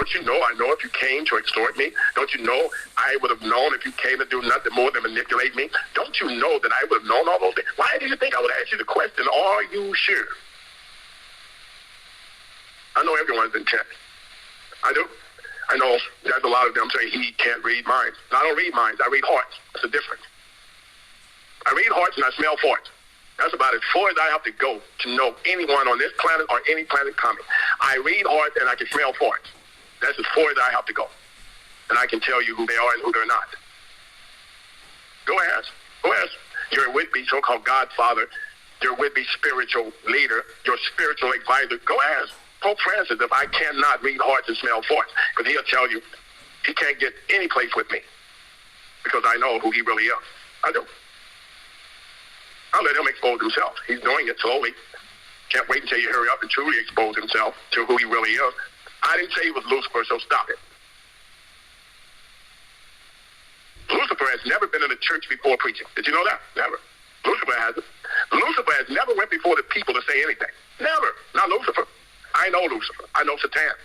Don't you know I know if you came to extort me? Don't you know I would have known if you came to do nothing more than manipulate me? Don't you know that I would have known all those things? Why do you think I would ask you the question, are you sure? I know everyone's intent. I do. I know there's a lot of them say he can't read minds. I don't read minds. I read hearts. That's the difference. I read hearts and I smell farts. That's about as far as I have to go to know anyone on this planet or any planet coming. I read hearts and I can smell farts. That's as far as I have to go. And I can tell you who they are and who they're not. Go ask. Go ask your would-be so-called Godfather, your would-be spiritual leader, your spiritual advisor. Go ask Pope Francis if I cannot read hearts and smell farts. Because he'll tell you he can't get any place with me because I know who he really is. I do. I'll let him expose himself. He's doing it slowly. Can't wait until you hurry up and truly expose himself to who he really is. I didn't say he was Lucifer, so stop it. Lucifer has never been in a church before preaching. Did you know that? Never. Lucifer hasn't. Lucifer has never went before the people to say anything. Never. Not Lucifer. I know Lucifer. I know Satan.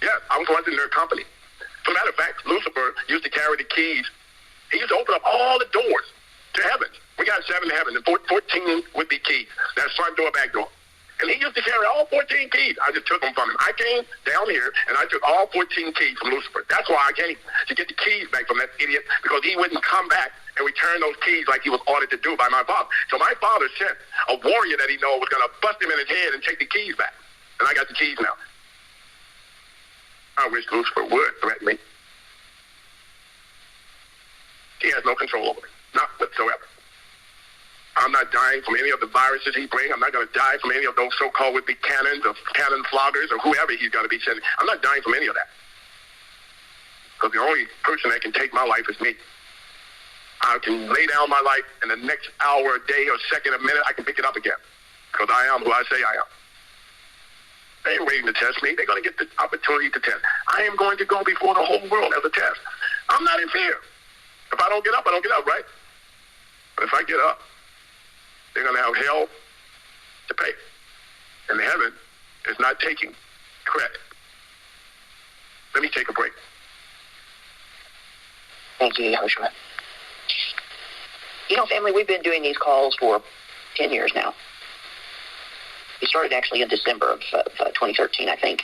Yes, I was once in their company. As a matter of fact, Lucifer used to carry the keys. He used to open up all the doors to heaven. We got 7 heavens and 14 would be keys. That's front door, back door. And he used to carry all 14 keys. I just took them from him. I came down here and I took all 14 keys from Lucifer. That's why I came, to get the keys back from that idiot, because he wouldn't come back and return those keys like he was ordered to do by my father. So my father sent a warrior that he knew was going to bust him in his head and take the keys back. And I got the keys now. I wish Lucifer would threaten me. He has no control over me. Not whatsoever. I'm not dying from any of the viruses he brings. I'm not going to die from any of those so-called would-be cannons or cannon floggers or whoever he's going to be sending. I'm not dying from any of that. Because the only person that can take my life is me. I can lay down my life, and the next hour, a day, or second, a minute, I can pick it up again. Because I am who I say I am. They ain't waiting to test me. They're going to get the opportunity to test. I am going to go before the whole world as a test. I'm not in fear. If I don't get up, I don't get up, right? But if I get up, they're going to have hell to pay. And heaven is not taking credit. Let me take a break. Thank you, Yahoshua. You know, family, we've been doing these calls for 10 years now. We started actually in December of 2013, I think,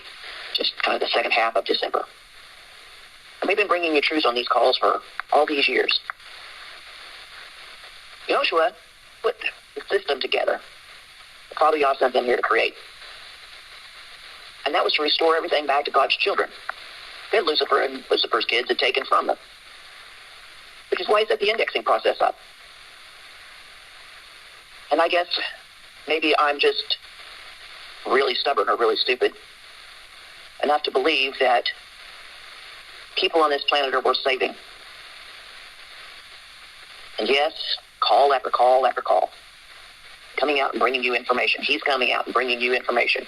just kind of the second half of December. And we've been bringing you truths on these calls for all these years. Yahoshua put the system together. Father Yah sent them here to create. And that was to restore everything back to God's children that Lucifer and Lucifer's kids had taken from them. Which is why he set the indexing process up. And I guess maybe I'm just really stubborn or really stupid enough to believe that people on this planet are worth saving. And yes, call after call after call, coming out and bringing you information. He's coming out and bringing you information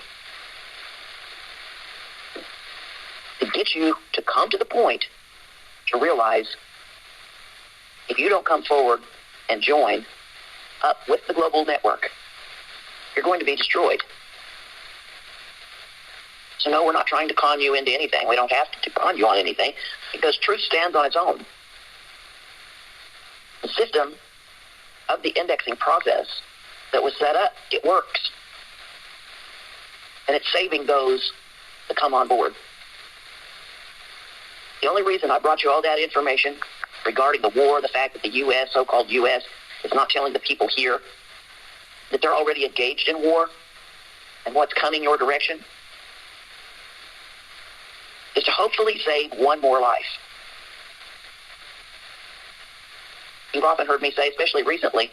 to get you to come to the point to realize if you don't come forward and join up with the global network, you're going to be destroyed. So no, we're not trying to con you into anything. We don't have to con you on anything because truth stands on its own. The system of the indexing process that was set up, it works. And it's saving those that come on board. The only reason I brought you all that information regarding the war, the fact that the U.S., so-called U.S., is not telling the people here that they're already engaged in war and what's coming your direction, is to hopefully save one more life. You've often heard me say, especially recently,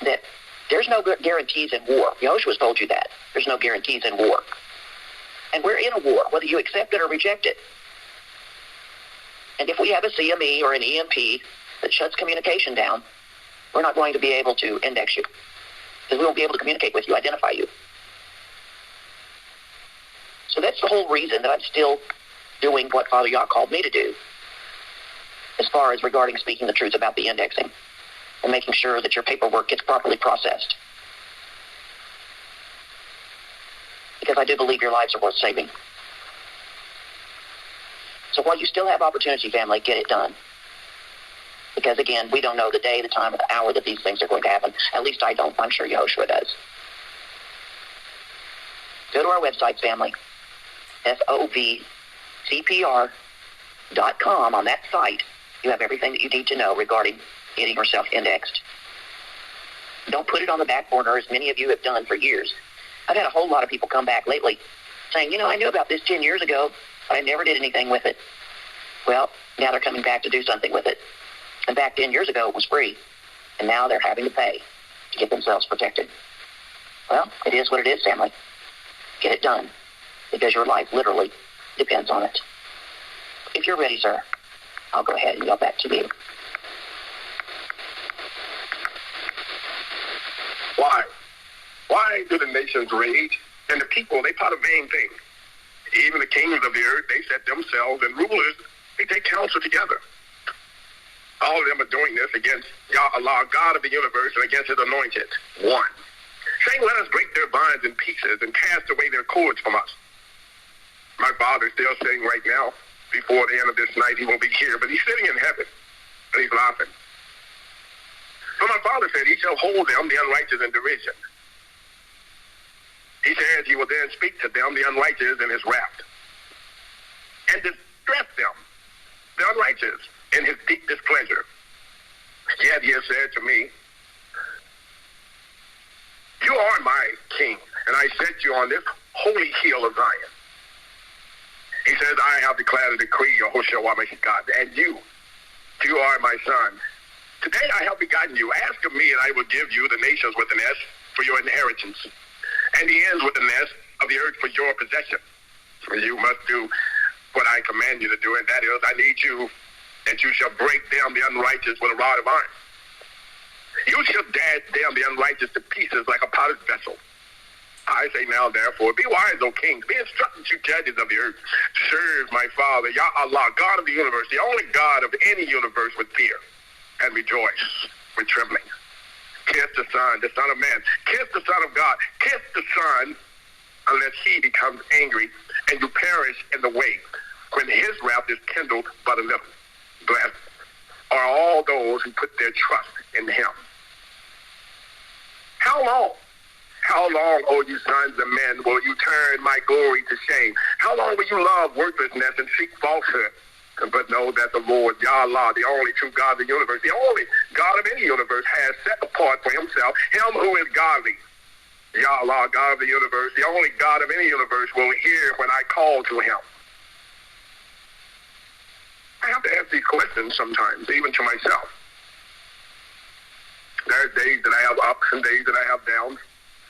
that there's no guarantees in war. Yahoshua's told you that. There's no guarantees in war. And we're in a war, whether you accept it or reject it. And if we have a CME or an EMP that shuts communication down, we're not going to be able to index you. Because we won't be able to communicate with you, identify you. So that's the whole reason that I'm still doing what Father Yah called me to do, as far as regarding speaking the truth about the indexing and making sure that your paperwork gets properly processed. Because I do believe your lives are worth saving. So while you still have opportunity, family, get it done. Because, again, we don't know the day, the time, or the hour that these things are going to happen. At least I don't. I'm sure Yahoshua does. Go to our website, family, FOVCPR.com. On that site, you have everything that you need to know regarding getting yourself indexed. Don't put it on the back burner, as many of you have done for years. I've had a whole lot of people come back lately saying, I knew about this 10 years ago, but I never did anything with it. Well, now they're coming back to do something with it. And back 10 years ago, it was free. And now they're having to pay to get themselves protected. Well, it is what it is, family. Get it done, because your life literally depends on it. If you're ready, sir, I'll go ahead and yell back to you. Why? Why do the nations rage? And the people, they plot a vain thing. Even the kings of the earth, they set themselves, and rulers, they take counsel together. All of them are doing this against Yahweh, God of the universe, and against his anointed one, saying, let us break their bonds in pieces and cast away their cords from us. My father's still saying right now, before the end of this night, he won't be here, but he's sitting in heaven, and he's laughing. So my father said, he shall hold them, the unrighteous, in derision. He says he will then speak to them, the unrighteous, in his wrath, and distress them, the unrighteous, in his deep displeasure. Yet he has said to me, you are my king, and I set you on this holy hill of Zion. He says, I have declared a decree, Yahoshua, God, and you are my son. Today I have begotten you. Ask of me, and I will give you the nations with an S for your inheritance, and the ends with an S of the earth for your possession. You must do what I command you to do, and that is, I need you, and you shall break down the unrighteous with a rod of iron. You shall dash down the unrighteous to pieces like a potter's vessel. I say now, therefore, be wise, O kings, be instructed, you judges of the earth. Serve my Father, Yahweh, God of the universe, the only God of any universe, with fear, and rejoice with trembling. Kiss the Son of Man. Kiss the Son of God. Kiss the Son, unless he becomes angry, and you perish in the way, when his wrath is kindled but a little. Blessed are all those who put their trust in him. How long? How long, O you sons of men, will you turn my glory to shame? How long will you love worthlessness and seek falsehood? But know that the Lord, Yahweh, the only true God of the universe, the only God of any universe, has set apart for himself him who is godly. Yahweh, God of the universe, the only God of any universe, will hear when I call to him. I have to ask these questions sometimes, even to myself. There are days that I have ups and days that I have downs.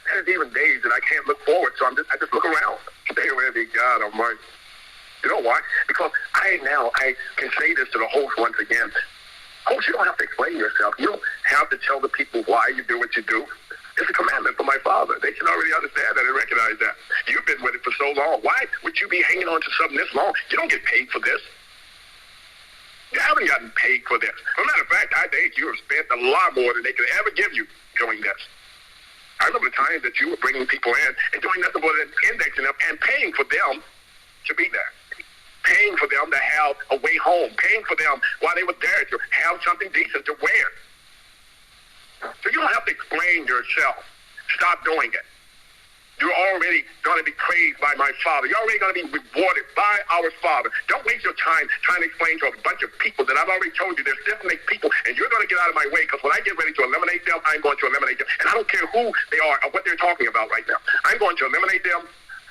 There's even days that I can't look forward, so I just look around. They really, God Almighty. You know why? Because I can say this to the host once again. Host, you don't have to explain yourself. You don't have to tell the people why you do what you do. It's a commandment from my Father. They can already understand that and recognize that. You've been with it for so long. Why would you be hanging on to something this long? You don't get paid for this. You haven't gotten paid for this. As a matter of fact, I think you have spent a lot more than they could ever give you doing this. I remember the times that you were bringing people in and doing nothing more than indexing them and paying for them to be there. Paying for them to have a way home. Paying for them while they were there to have something decent to wear. So you don't have to explain yourself. Stop doing it. You're already going to be praised by my Father. You're already going to be rewarded by our Father. Don't waste your time trying to explain to a bunch of people that I've already told you they're stiff-necked people, and you're going to get out of my way, because when I get ready to eliminate them, I'm going to eliminate them. And I don't care who they are or what they're talking about right now. I'm going to eliminate them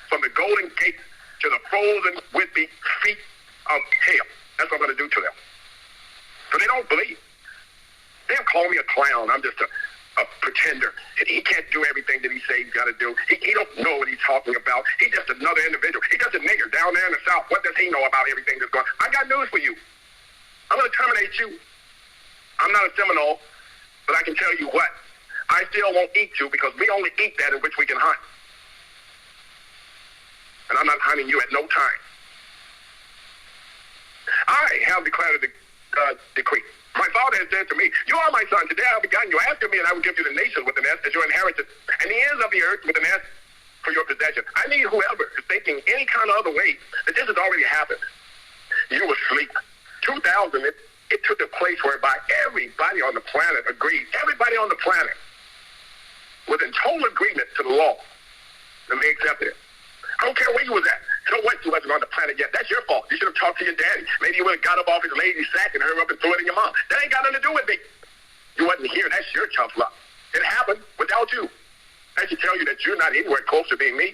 from the golden gate to the frozen with the feet of hell. That's what I'm going to do to them. So they don't believe. They'll call me a clown. I'm just a pretender. He can't do everything that he says he's got to do. He don't know what he's talking about. He's just another individual. He's just a nigger down there in the South. What does he know about everything that's going on? I got news for you. I'm going to terminate you. I'm not a Seminole, but I can tell you what. I still won't eat you, because we only eat that in which we can hunt. And I'm not hunting you at no time. I have declared a decree. My Father has said to me, you are my son. Today I have begotten you. Ask of me, and I will give you the nation with an S as your inheritance, and the ends of the earth with an S for your possession. I need whoever is thinking any kind of other way that this has already happened. you were asleep. 2000, it took a place whereby everybody on the planet agreed. Everybody on the planet was in total agreement to the law, and they accepted it. I don't care where you was at. So what? You wasn't on the planet yet. That's your fault. You should have talked to your daddy. Maybe you would have got up off his lazy sack and hurried up and threw it in your mom. That ain't got nothing to do with me. You wasn't here. That's your tough luck. It happened without you. I should tell you that you're not anywhere close to being me,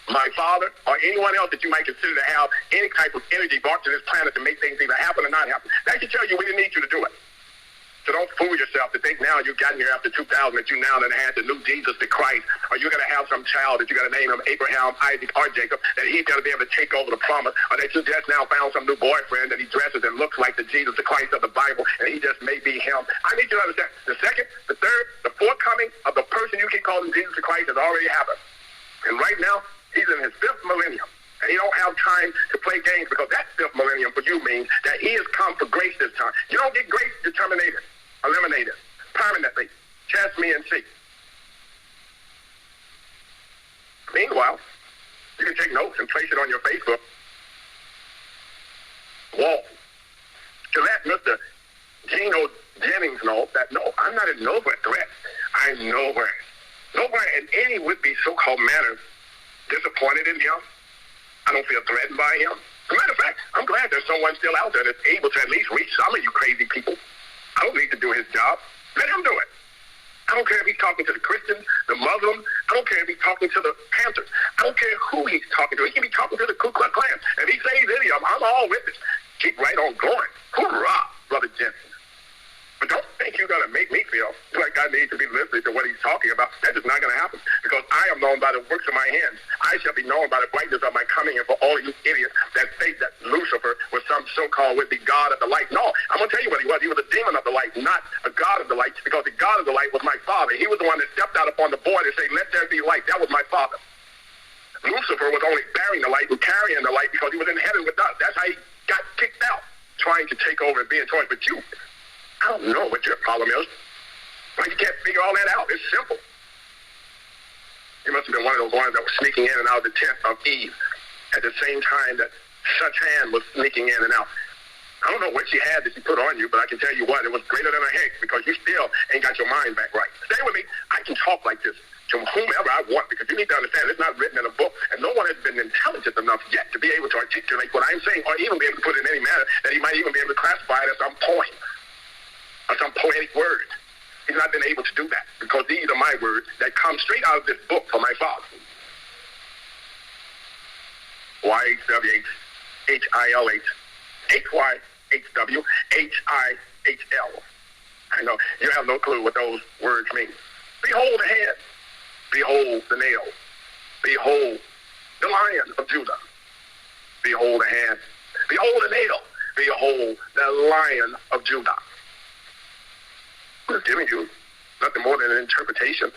my father, or anyone else that you might consider to have any type of energy brought to this planet to make things either happen or not happen. That should tell you we didn't need you to do it. So don't fool yourself to think now you've gotten here after 2000 that you now done had the new Jesus, the Christ, or you're going to have some child that you're going to name him Abraham, Isaac, or Jacob, that he's going to be able to take over the promise, or that you just now found some new boyfriend that he dresses and looks like the Jesus, the Christ of the Bible, and he just may be him. I need you to understand, the second, the third, the fourth coming of the person you keep calling Jesus the Christ has already happened. And right now, he's in his fifth millennium. And he don't have time to play games because that fifth millennium for you means that he has come for grace this time. You don't get grace, you're terminated, eliminated, permanently. Test me and see. Meanwhile, you can take notes and place it on your Facebook wall to let Mr. Gino Jennings know that, no, I'm not in nowhere threat. I'm nowhere in any would-be so-called manner disappointed in him. I don't feel threatened by him. As a matter of fact, I'm glad there's someone still out there that's able to at least reach some of you crazy people. I don't need to do his job. Let him do it. I don't care if he's talking to the Christians, the Muslims. I don't care if he's talking to the Panthers. I don't care who he's talking to. He can be talking to the Ku Klux Klan. If he says any of them, I'm all with it. Keep right on going. Hoorah, Brother Jensen. But don't think you're going to make me feel like I need to be listening to what he's talking about. That is not going to happen because I am known by the works of my hands. I shall be known by the brightness of my coming, and for all of you idiots that think that Lucifer was some so-called would-be God of the light. No, I'm going to tell you what he was. He was a demon of the light, not a God of the light, because the God of the light was my father. He was the one that stepped out upon the board and said, let there be light. That was my father. Lucifer was only bearing the light and carrying the light because he was in heaven with us. That's how he got kicked out, trying to take over and be in charge. But you, I don't know what your problem is. Why you can't figure all that out? It's simple. You must have been one of those ones that was sneaking in and out of the tent of Eve at the same time that such hand was sneaking in and out. I don't know what she had that she put on you, but I can tell you what, it was greater than a heck because you still ain't got your mind back right. Stay with me. I can talk like this to whomever I want because you need to understand it's not written in a book and no one has been intelligent enough yet to be able to articulate what I'm saying or even be able to put it in any manner that he might even be able to classify it as some poem or some poetic word. He's not been able to do that because these are my words that come straight out of this book from my father. YHWH, HYHWHIHL. I know you have no clue what those words mean. Behold the head. Behold the nail. Behold the Lion of Judah. Behold the hand. Behold the nail. Behold the Lion of Judah. I'm giving you nothing more than an interpretation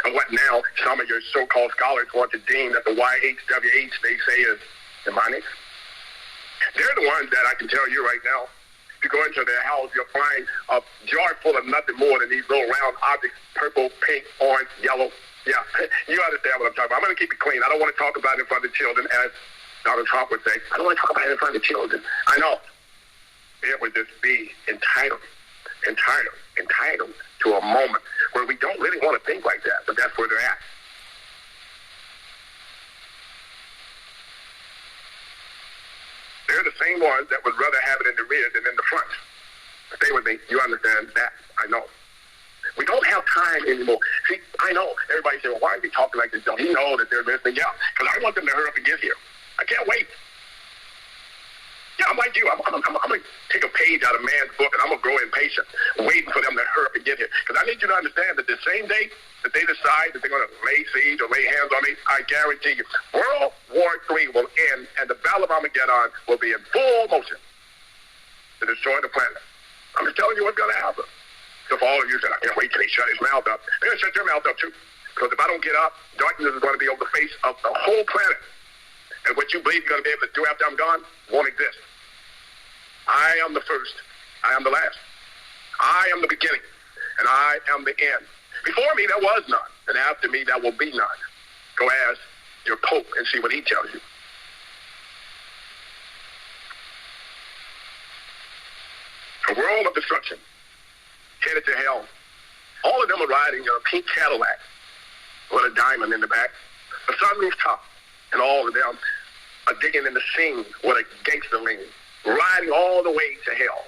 of what now some of your so-called scholars want to deem that the YHWH they say is demonic. They're the ones that I can tell you right now. If you go into their house, you'll find a jar full of nothing more than these little round objects, purple, pink, orange, yellow. Yeah, you understand what I'm talking about. I'm going to keep it clean. I don't want to talk about it in front of the children, as Donald Trump would say. I don't want to talk about it in front of the children. I know. It would just be entitled to a moment where we don't really want to think like that, but that's where they're at. They're the same ones that would rather have it in the rear than in the front. Stay with me. You understand that? I know. We don't have time anymore. See, I know. Everybody say, well, why is he talking like this? Don't he know that they're listening? Yeah, because I want them to hurry up and get here. I can't wait. Yeah, I'm like you. I'm going to take a page out of man's book, and I'm going to grow impatient, waiting for them to hurry up and get here. Because I need you to understand that the same day that they decide that they're going to lay siege or lay hands on me, I guarantee you, World War III will end, and the Battle of Armageddon will be in full motion to destroy the planet. I'm just telling you what's going to happen. So for all of you that I can't wait till they shut his mouth up, they're going to shut their mouth up too. Because if I don't get up, darkness is going to be over the face of the whole planet. And what you believe you're going to be able to do after I'm gone won't exist. I am the first. I am the last. I am the beginning. And I am the end. Before me, there was none. And after me, there will be none. Go ask your Pope and see what he tells you. A world of destruction, headed to hell. All of them are riding in a pink Cadillac with a diamond in the back, a sunroof top, and all of them are digging in the scene with a gangster lean, riding all the way to hell.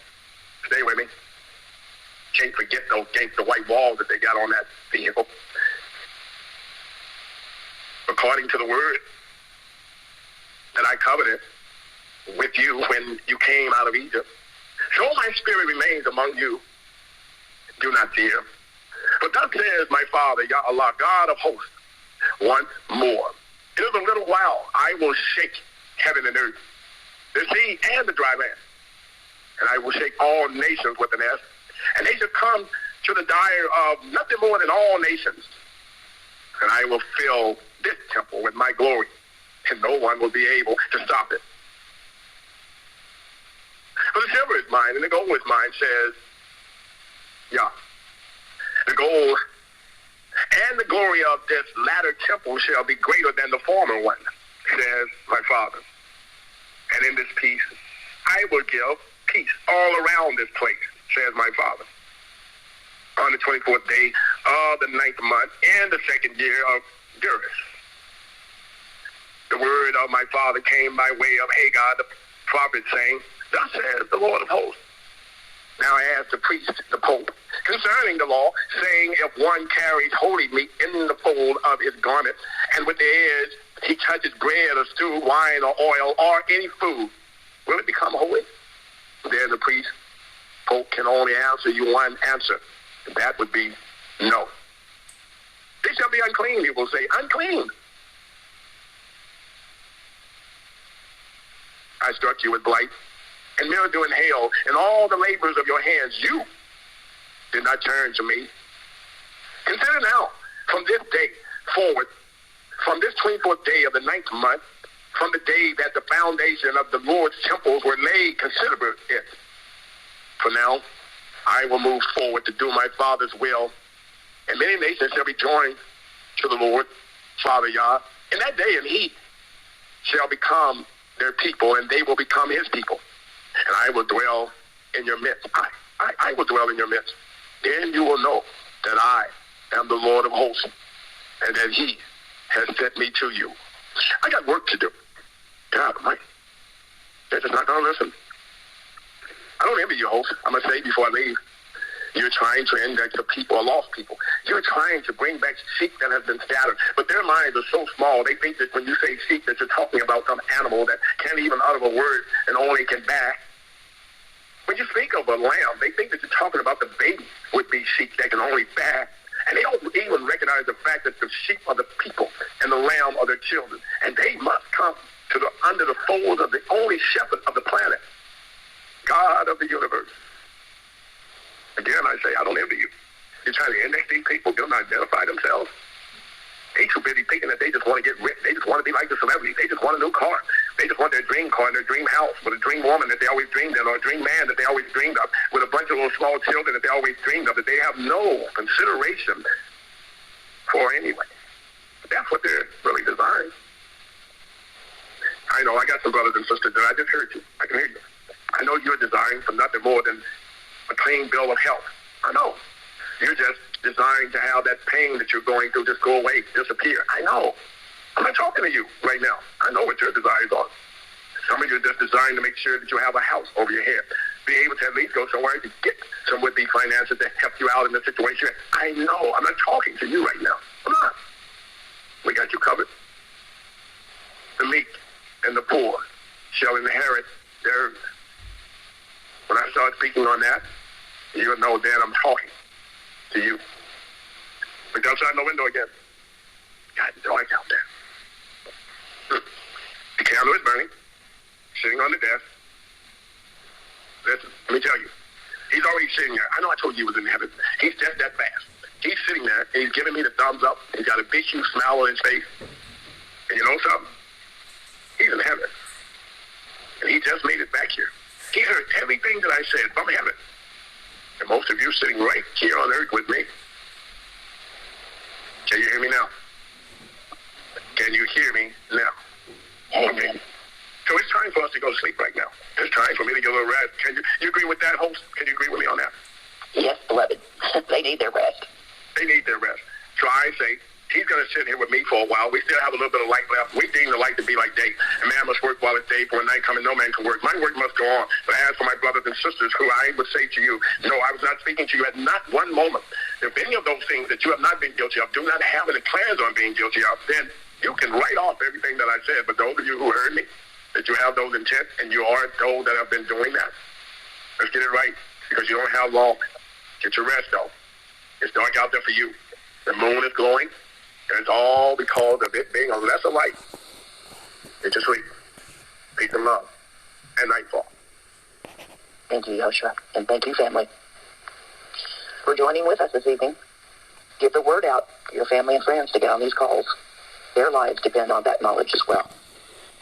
Stay with me. Can't forget those gangster white walls that they got on that vehicle. According to the word that I covenanted with you when you came out of Egypt, so my spirit remains among you. Do not fear. But thus says my Father, Yahweh, God of hosts, once more. In a little while, I will shake heaven and earth, the sea and the dry land. And I will shake all nations with an S. And they shall come to the dire of nothing more than all nations. And I will fill this temple with my glory, and no one will be able to stop it. For the silver is mine, and the gold is mine, says Yah. The gold and the glory of this latter temple shall be greater than the former one, says my Father. And in this peace, I will give peace all around this place, says my Father. On the 24th day of the 9th month, in the 2nd year of Darius. The word of my Father came by way of Hagar, the prophet, saying, thus says the Lord of hosts. Now ask the priest, the Pope, concerning the law, saying, if one carries holy meat in the fold of his garment, and with the edge he touches bread or stew, wine or oil, or any food, will it become holy? Then the priest, Pope, can only answer you one answer. And that would be no. They shall be unclean, he will say, unclean. I struck you with blight, and mildew and hail, and all the labors of your hands. You did not turn to me. Consider now, from this day forward, from this 24th day of the 9th month, from the day that the foundation of the Lord's temples were laid, consider it. For now, I will move forward to do my Father's will, and many nations shall be joined to the Lord, Father Yah. In that day, and he shall become their people, and they will become his people. And I will dwell in your midst. I will dwell in your midst. Then you will know that I am the Lord of hosts, and that he has sent me to you. I got work to do. God, Mike, they're just not going to listen. I don't envy you, host. I must say before I leave, you're trying to index the people, or lost people. You're trying to bring back sheep that have been scattered. But their minds are so small, they think that when you say sheep, that you're talking about some animal that can't even utter a word and only can back. When you speak of a lamb, they think that you're talking about the baby would be sheep that can only back. And they don't even recognize the fact that the sheep are the people and the lamb are their children. And they must come to under the fold of the only shepherd of the planet, God of the universe. Again, I say, I don't envy you. You're trying to index these people, get them to identify themselves. They too busy thinking that they just want to get rich. They just want to be like the celebrities. They just want a new car. They just want their dream car and their dream house with a dream woman that they always dreamed of, or a dream man that they always dreamed of, with a bunch of little small children that they always dreamed of, that they have no consideration for anyway. But that's what they're really designed. I know, I got some brothers and sisters that I just heard you. I can hear you. I know you're designed for nothing more than a clean bill of health. I know. You're just designed to have that pain that you're going through just go away, disappear. I know. I'm not talking to you right now. I know what your desires are. Some of you are just designed to make sure that you have a house over your head. Be able to at least go somewhere to get some would-be finances to help you out in the situation. I know. I'm not talking to you right now. I'm not. We got you covered. The meek and the poor shall inherit the earth. When I start speaking on that, you'll know then I'm talking to you. Look outside the window again. God, dark out there. The candle is burning, sitting on the desk. Listen, let me tell you. He's already sitting there. I know I told you he was in heaven. He's just that fast. He's sitting there, and he's giving me the thumbs up. He's got a big, huge smile on his face. And you know something? He's in heaven. And he just made it back here. He heard everything that I said from heaven. And most of you sitting right here on earth with me. Can you hear me now? Can you hear me now? Okay. So it's time for us to go to sleep right now. It's time for me to get a little rest. Can you agree with that, host? Can you agree with me on that? Yes, beloved. They need their rest. They need their rest. So I say, he's going to sit here with me for a while. We still have a little bit of light left. We deem the light to be like day. A man must work while it's day, for a night coming, no man can work. My work must go on. But as for my brothers and sisters, who I would say to you, no, I was not speaking to you at not one moment. If any of those things that you have not been guilty of, do not have any plans on being guilty of, then you can write off everything that I said. But those of you who heard me, that you have those intent, and you are those that have been doing that, let's get it right, because you don't have long. Get your rest, though. It's dark out there for you. The moon is glowing, and it's all because of it being a lesser light. Get your sleep. Peace and love. And nightfall. Thank you, Yahoshua. And thank you, family, for joining with us this evening. Get the word out to your family and friends to get on these calls. Their lives depend on that knowledge as well.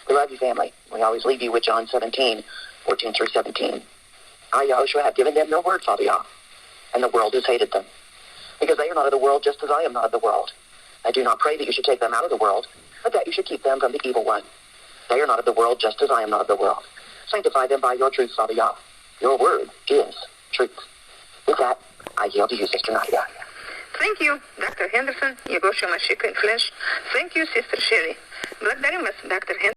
We love you, family. We always leave you with John 17:14 through 17. I, Yahoshua, have given them your word, Father Yah, and the world has hated them, because they are not of the world, just as I am not of the world. I do not pray that you should take them out of the world, but that you should keep them from the evil one. They are not of the world, just as I am not of the world. Sanctify them by your truth, Father Yah. Your word is truth. With that, I yield to you, Sister Nadia. Thank you, Dr. Henderson, Yahoshua Mashiach in flesh. Thank you, Sister Sherry. Благодарим вас, доктор Henderson.